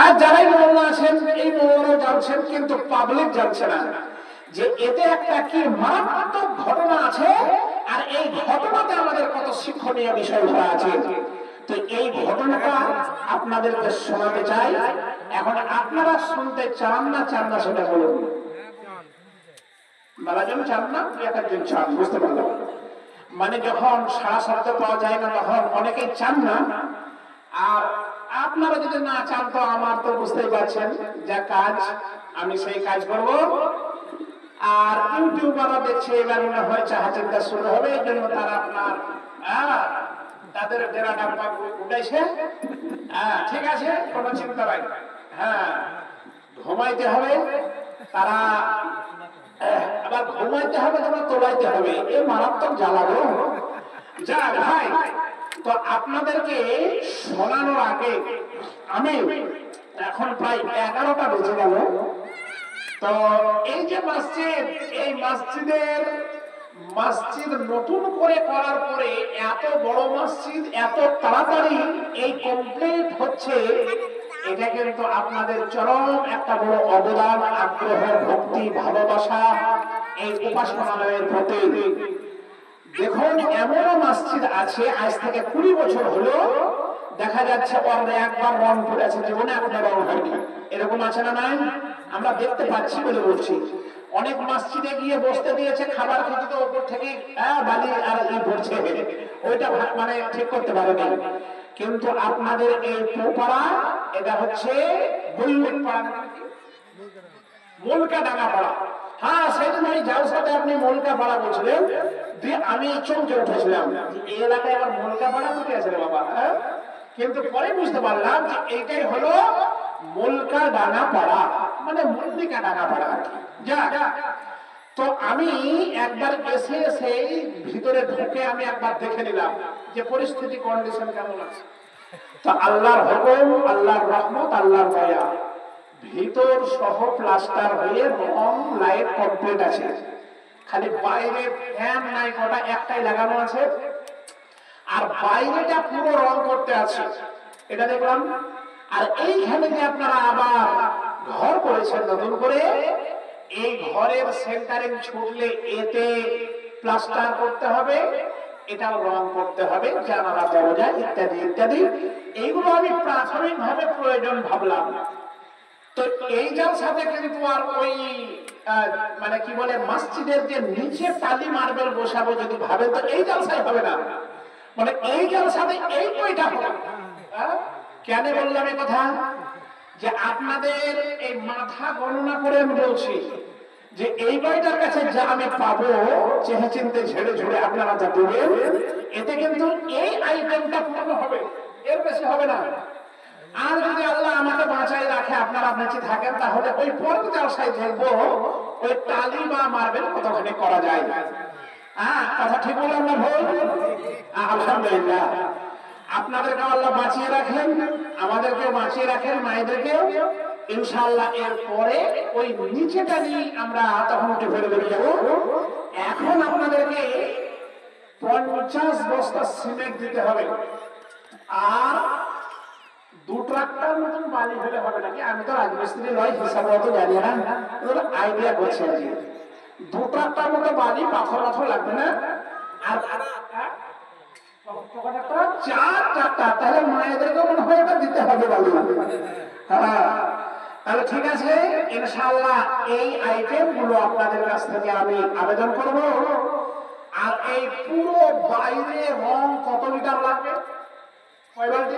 আর যারাই মোল্লা আছেন এই মোল্লারাও জানছেন, কিন্তু পাবলিক জানছে না যে এতে একটা কি মারাত্মক ঘটনা আছে, আর এই ঘটনাতে আমাদের কত শিক্ষণীয় বিষয় ভরা আছে। তো এই ঘটনাটা আপনাদেরকে শোনাতে চাই। এখন আপনারা শুনতে চান না সেটা বলুন। মেলাজন চান না, একজন চান, বুঝতে পারলাম। মানে যখন সারা শব্দ পাওয়া যায় না তখন অনেকেই চান না। আর আপনারা যদি না চান তো আমার তো বুঝতেই পারছেন যা কাজ, আমি সেই কাজ করব। আর ইউটিউবাররা দেখছে এবার মনে হয় চাহা চিন্তা শুরু হবে, এই জন্য তারা আপনার তাদের ডেরা ডাব্বা উঠেছে। ঠিক আছে, কোনো চিন্তা নাই। হ্যাঁ, ঘুমাইতে হবে, তারা আবার ঘুমাইতে হবে, তোমার তোলাইতে হবে, এ মারাত্মক জ্বালাবো। যা ভাই, তো আপনাদেরকে শোনানোর আগে আমি এখন প্রায় 11টা বেজে গেল। তো এই যে মসজিদ, এই মসজিদ নতুন করে করার পরে এত বড় মসজিদ এত তাড়াতাড়ি এই কমপ্লিট হচ্ছে, এটা কিন্তু আপনাদের চরম একটা বড় অবদান, আগ্রহ, ভক্তি, ভালোবাসা এই উপাসনালয়ের প্রতি। দেখুন, এমনও মসজিদ আছে আজ থেকে 20 বছর হলো, দেখা যাচ্ছে একবার রং পড়েছে, জীবনে আপনার রং হয়নি। এরকম আছে না নাই? আমরা দেখতে পাচ্ছি বলে বলছি। অনেক মসজিদে গিয়ে বসতে দিয়েছে, খাবার খেতে তো উপর থেকে বালি আর পড়ছে, ওইটা মানে ঠিক করতে পারেনি। কিন্তু আপনাদের এই পোপাড়া, এটা হচ্ছে মুলকা ডাঙ্গা পাড়া। হ্যাঁ, সেদিন ওই জালসাতে আপনি মুলকা পাড়া বলছিলেন, আমি চমকে উঠেছিলাম এই এলাকায় আবার মুলকা পাড়া কোথায় আছে রে বাবা। কিন্তু পরে বুঝতে পারলাম যে এইটাই হলো মুলকা ডাঙ্গা পাড়া, মানে মুলকা ডাঙ্গা পাড়া আর কি। যা তো আমি একবার এসে ভিতরে ঢুকে আমি একবার দেখে নিলাম যে পরিস্থিতি কন্ডিশন কেমন আছে। তো আল্লাহর হুকুম, আল্লাহর রহমত, আল্লাহর দয়া, ভিতর সহ প্লাস্টার হয়ে রং লাইট কমপ্লিট আছে। খালি বাইরে ফ্যান নাই, কটা একটাই লাগানো আছে, আর বাইরেটা পুরো রং করতে আছে, এটা দেখলাম। আর এইখানে যে আপনারা আবার ঘর করেছেন নতুন করে, এই ঘরের সেন্টারিং ছুটলে এতে প্লাস্টার করতে হবে, এটাও রং করতে হবে, জানালা দরজা ইত্যাদি ইত্যাদি। এইগুলো আমি প্রাথমিকভাবে প্রয়োজন ভাবলাম। তো এই জালসাতে কিন্তু আর ওই মানে কি বলে মসজিদের যে নিচে টালি মার্বেল বসাবো যদি ভাবেন, তো এই জালসায় হবে না। মানে এই জালসাতে এই কয়টা হবে। কেন বললাম এই কথা? যে আপনাদের এই মাথা গণনা করে আমি বলছি যে এই বইটার কাছে যা আমি পাবো, চেহে চিনতে ঝেড়ে ঝুড়ে আপনারা যা দেবেন, এতে কিন্তু এই আইটেমটা পূর্ণ হবে, এর বেশি হবে না। আর যদি আল্লাহ আমাকে বাঁচাই রাখে, আপনারা বেঁচে থাকেন, তাহলে ওই পরের জালসায় দেখবো ওই টালি বা মার্বেল কতখানি করা যায়। কথা ঠিক বললাম না ভুল? আলহামদুলিল্লাহ, আপনাদেরকে আল্লাহ বাঁচিয়ে রাখেন, আমাদেরকেও বাঁচিয়ে রাখেন, মায়েদেরকেও। ইনশাআল্লাহ এর পরে ওই নিচেটা নিয়ে আমরা তখন উঠে ফেলে বেরিয়ে যাবো। এখন আপনাদেরকে 50 বস্তা সিমেন্ট দিতে হবে, আর 2 ট্রাক্টর মতন বালি হলে হবে নাকি, আমি তো রাজমিস্ত্রি নয়, হিসাব মতো জানি না, আইডিয়া করছি আর কি। 2 ট্রাক্টর মতো বালি, পাথর লাগবে না। আর 4 ট্রাক্টর, তাহলে মায়েদেরকে মনে হয় এটা দিতে হবে বালি। তাহলে ঠিক আছে, ইনশাআল্লাহ এই আইটেম গুলো আপনাদের কাছ থেকে আমি আবেদন করব। আর এই পুরো বাইরে রং কত লিটার লাগবে? কয় বালতি?